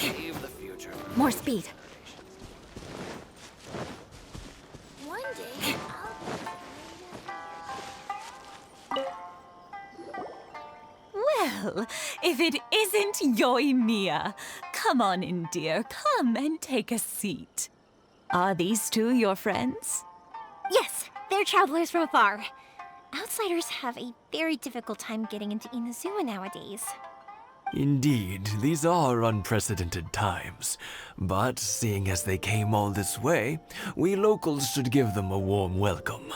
Leave the future. More speed. One day, Well, if it isn't Yoimiya. Come on in, dear. Come and take a seat. Are these two your friends? Yes, they're travelers from afar. Outsiders have a very difficult time getting into Inazuma nowadays. Indeed, these are unprecedented times. But seeing as they came all this way, we locals should give them a warm welcome.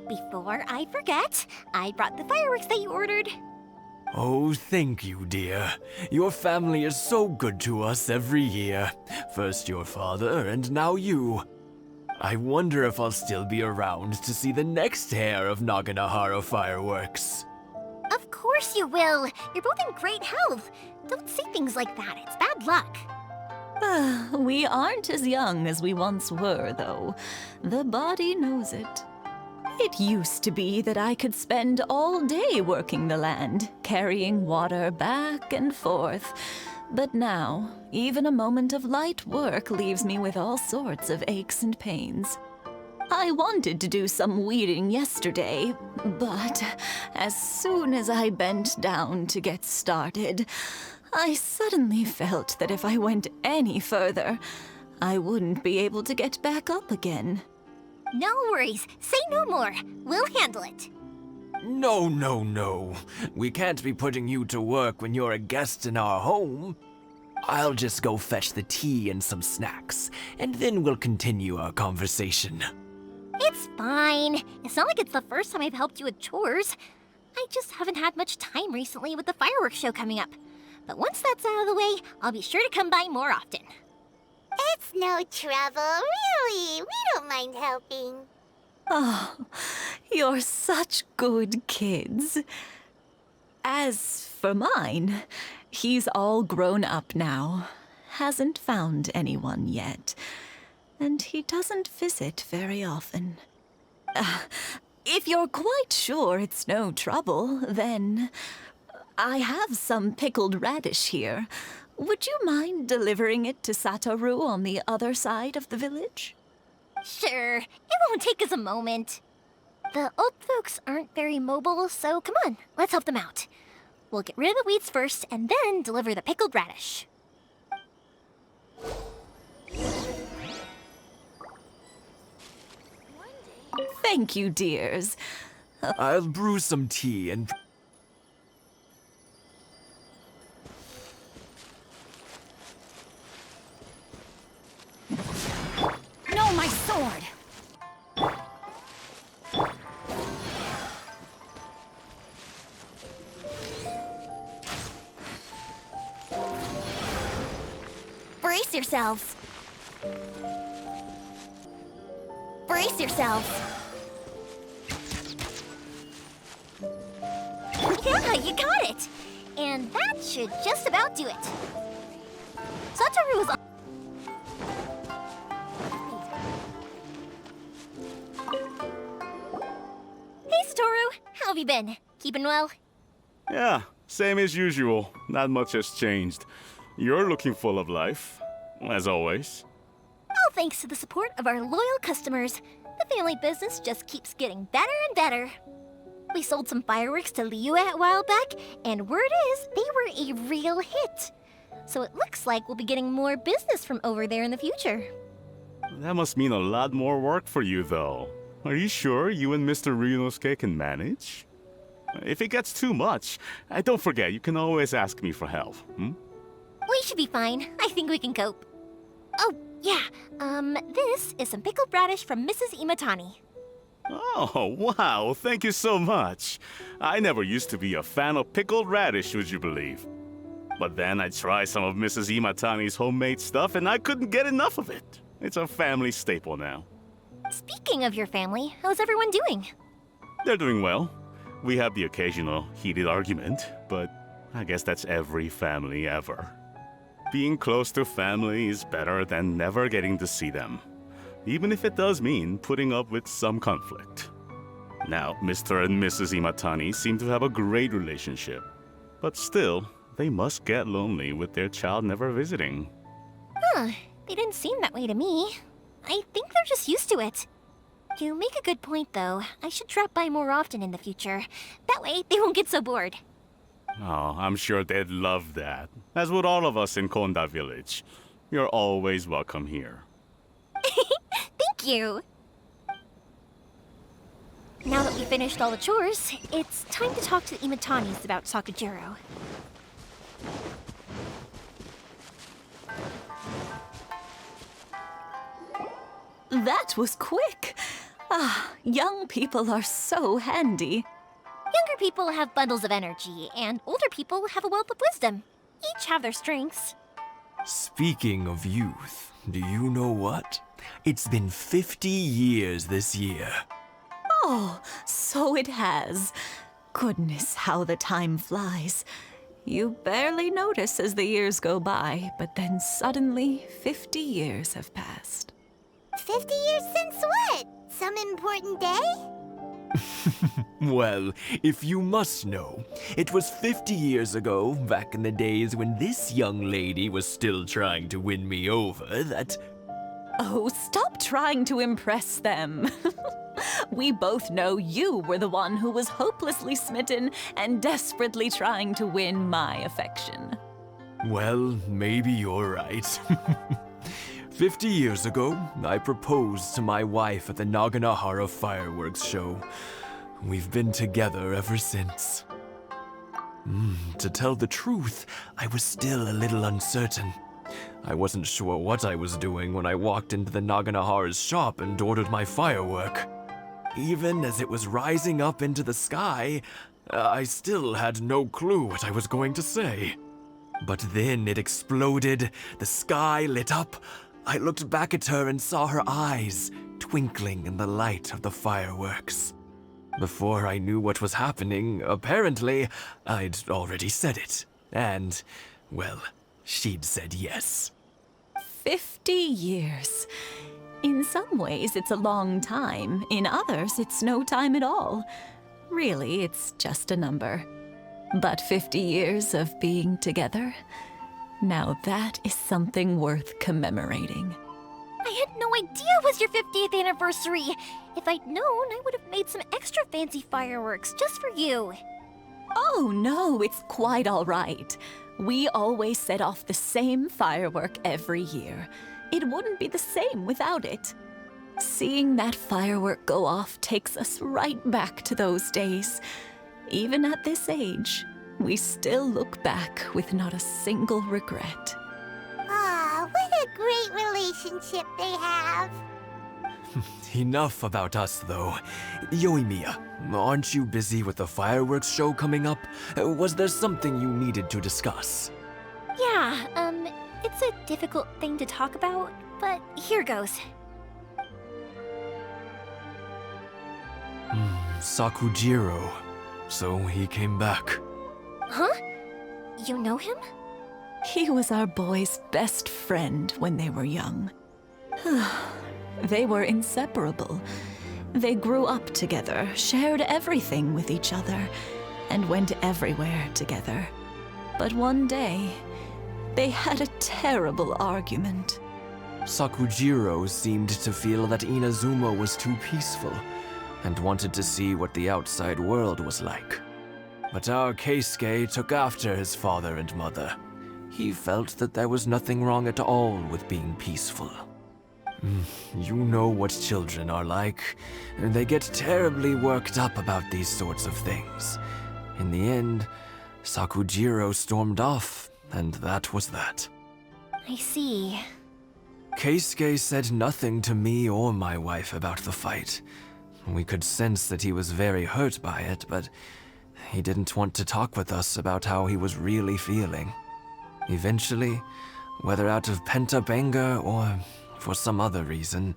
Before I forget, I brought the fireworks that you ordered. Oh, thank you, dear. Your family is so good to us every year. First your father, and now you. I wonder if I'll still be around to see the next hair of Naganahara fireworks. Of course you will. You're both in great health. Don't say things like that. It's bad luck. We aren't as young as we once were, though. The body knows it. It used to be that I could spend all day working the land, carrying water back and forth. But now, even a moment of light work leaves me with all sorts of aches and pains. I wanted to do some weeding yesterday, but as soon as I bent down to get started, I suddenly felt that if I went any further, I wouldn't be able to get back up again. No worries. Say no more. We'll handle it. No. We can't be putting you to work when you're a guest in our home. I'll just go fetch the tea and some snacks, and then we'll continue our conversation. It's fine. It's not like it's the first time I've helped you with chores. I just haven't had much time recently with the fireworks show coming up. But once that's out of the way, I'll be sure to come by more often. It's no trouble, really. We don't mind helping. Oh, you're such good kids. As for mine, he's all grown up now. Hasn't found anyone yet. And he doesn't visit very often. If you're quite sure it's no trouble, then I have some pickled radish here. Would you mind delivering it to Satoru on the other side of the village? Sure, it won't take us a moment. The old folks aren't very mobile, so come on, let's help them out. We'll get rid of the weeds first and then deliver the pickled radish. Thank you, dears. I'll brew some tea and... No, my sword! Brace yourselves. Brace yourselves. Yeah, you got it. And that should just about do it. Satoru is on. Hey, Satoru. How have you been? Keeping well? Yeah, same as usual. Not much has changed. You're looking full of life, as always. All thanks to the support of our loyal customers, the family business just keeps getting better and better. We sold some fireworks to Liyue a while back, and word is they were a real hit. So it looks like we'll be getting more business from over there in the future. That must mean a lot more work for you, though. Are you sure you and Mr. Ryunosuke can manage? If it gets too much, don't forget, you can always ask me for help, We should be fine. I think we can cope. Oh, yeah. This is some pickled radish from Mrs. Imatani. Oh, wow, thank you so much. I never used to be a fan of pickled radish, would you believe? But then I tried some of Mrs. Imatani's homemade stuff and I couldn't get enough of it. It's a family staple now. Speaking of your family, how's everyone doing? They're doing well. We have the occasional heated argument, but I guess that's every family ever. Being close to family is better than never getting to see them, even if it does mean putting up with some conflict. Now, Mr. and Mrs. Imatani seem to have a great relationship. But still, they must get lonely with their child never visiting. Huh, they didn't seem that way to me. I think they're just used to it. You make a good point, though. I should drop by more often in the future. That way, they won't get so bored. Oh, I'm sure they'd love that. As would all of us in Konda Village. You're always welcome here. Thank you! Now that we finished all the chores, it's time to talk to the Imatanis about Sakujiro. That was quick. Ah, young people are so handy. Younger people have bundles of energy, and older people have a wealth of wisdom. Each have their strengths. Speaking of youth, do you know what? It's been 50 years this year. Oh, so it has. Goodness, how the time flies. You barely notice as the years go by, but then suddenly 50 years have passed. 50 years since what? Some important day? Well, if you must know, it was 50 years ago, back in the days when this young lady was still trying to win me over, that... Oh, stop trying to impress them. We both know you were the one who was hopelessly smitten and desperately trying to win my affection. Well, maybe you're right. 50 years ago, I proposed to my wife at the Naganahara fireworks show. We've been together ever since. To tell the truth, I was still a little uncertain. I wasn't sure what I was doing when I walked into the Naganahara's shop and ordered my firework. Even as it was rising up into the sky, I still had no clue what I was going to say. But then it exploded, the sky lit up. I looked back at her and saw her eyes twinkling in the light of the fireworks. Before I knew what was happening, apparently, I'd already said it. And, well, she'd said yes. 50 years. In some ways, it's a long time. In others, it's no time at all. Really, it's just a number. But 50 years of being together? Now that is something worth commemorating. I had no idea it was your 50th anniversary. If I'd known, I would have made some extra fancy fireworks just for you. Oh no, it's quite all right. We always set off the same firework every year. It wouldn't be the same without it. Seeing that firework go off takes us right back to those days. Even at this age, we still look back with not a single regret. Ah, what a great relationship they have. Enough about us, though. Yoimiya, aren't you busy with the fireworks show coming up? Was there something you needed to discuss? Yeah, it's a difficult thing to talk about, but here goes. Sakujiro. So he came back. Huh? You know him? He was our boys' best friend when they were young. They were inseparable. They grew up together, shared everything with each other, and went everywhere together. But one day, they had a terrible argument. Sakujiro seemed to feel that Inazuma was too peaceful, and wanted to see what the outside world was like. But our Keisuke took after his father and mother. He felt that there was nothing wrong at all with being peaceful. You know what children are like. They get terribly worked up about these sorts of things. In the end, Sakujiro stormed off, and that was that. I see. Keisuke said nothing to me or my wife about the fight. We could sense that he was very hurt by it, but he didn't want to talk with us about how he was really feeling. Eventually, whether out of pent-up anger or for some other reason,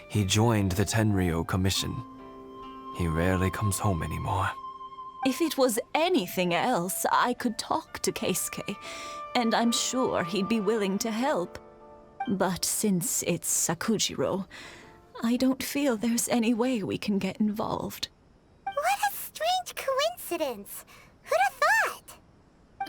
he joined the Tenryo Commission. He rarely comes home anymore. If it was anything else, I could talk to Keisuke, and I'm sure he'd be willing to help. But since it's Sakujiro, I don't feel there's any way we can get involved. strange coincidence. Who'd have thought?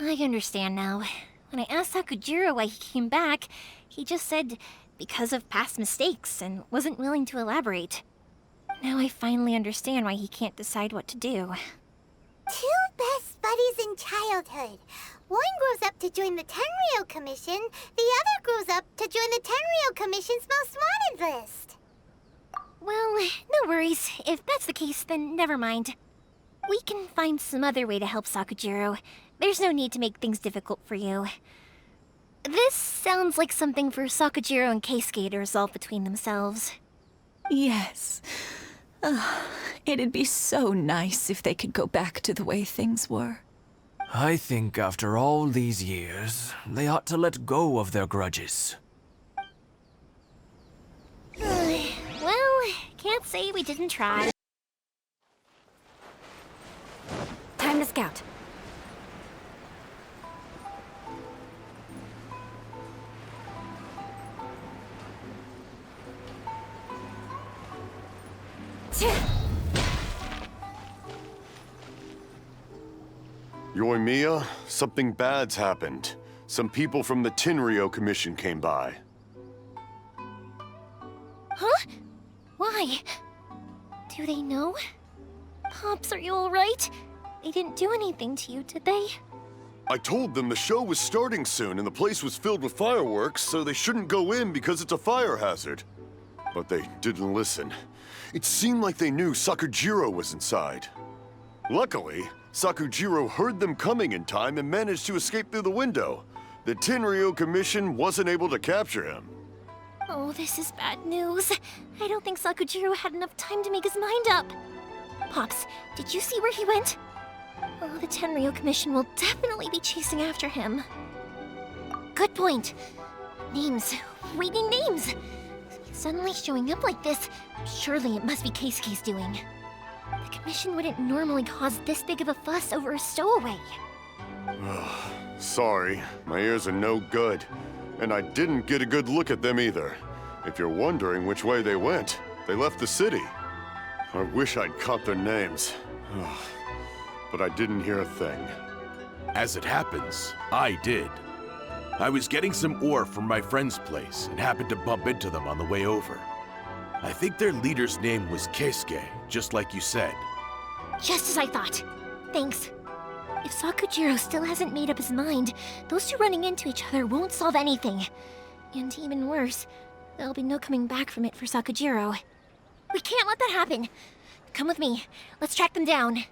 I understand now. When I asked Sakujiro why he came back, he just said because of past mistakes and wasn't willing to elaborate. Now I finally understand why he can't decide what to do. Two best buddies in childhood. One grows up to join the Tenryou Commission, the other grows up to join the Tenryou Commission's most wanted list. Well, no worries. If that's the case, then never mind. We can find some other way to help Sakujiro. There's no need to make things difficult for you. This sounds like something for Sakujiro and Keisuke to resolve between themselves. Yes. It'd be so nice if they could go back to the way things were. I think after all these years, they ought to let go of their grudges. Well, can't say we didn't try. Time to scout. Yoimiya, something bad's happened. Some people from the Tenryou Commission came by. Huh? Why? Do they know? Pops, are you alright? They didn't do anything to you, did they? I told them the show was starting soon and the place was filled with fireworks, so they shouldn't go in because it's a fire hazard. But they didn't listen. It seemed like they knew Sakujiro was inside. Luckily, Sakujiro heard them coming in time and managed to escape through the window. The Tenryou Commission wasn't able to capture him. Oh, this is bad news. I don't think Sakujiro had enough time to make his mind up. Pops, did you see where he went? Oh, the Tenryou Commission will definitely be chasing after him. Good point. Names. Reading names. Suddenly showing up like this, surely it must be Keisuke's doing. The Commission wouldn't normally cause this big of a fuss over a stowaway. Sorry, my ears are no good. And I didn't get a good look at them either. If you're wondering which way they went, they left the city. I wish I'd caught their names. But I didn't hear a thing. As it happens, I did. I was getting some ore from my friend's place and happened to bump into them on the way over. I think their leader's name was Keisuke, just like you said. Just as I thought. Thanks. If Sakujiro still hasn't made up his mind, those two running into each other won't solve anything. And even worse, there'll be no coming back from it for Sakujiro. We can't let that happen. Come with me. Let's track them down.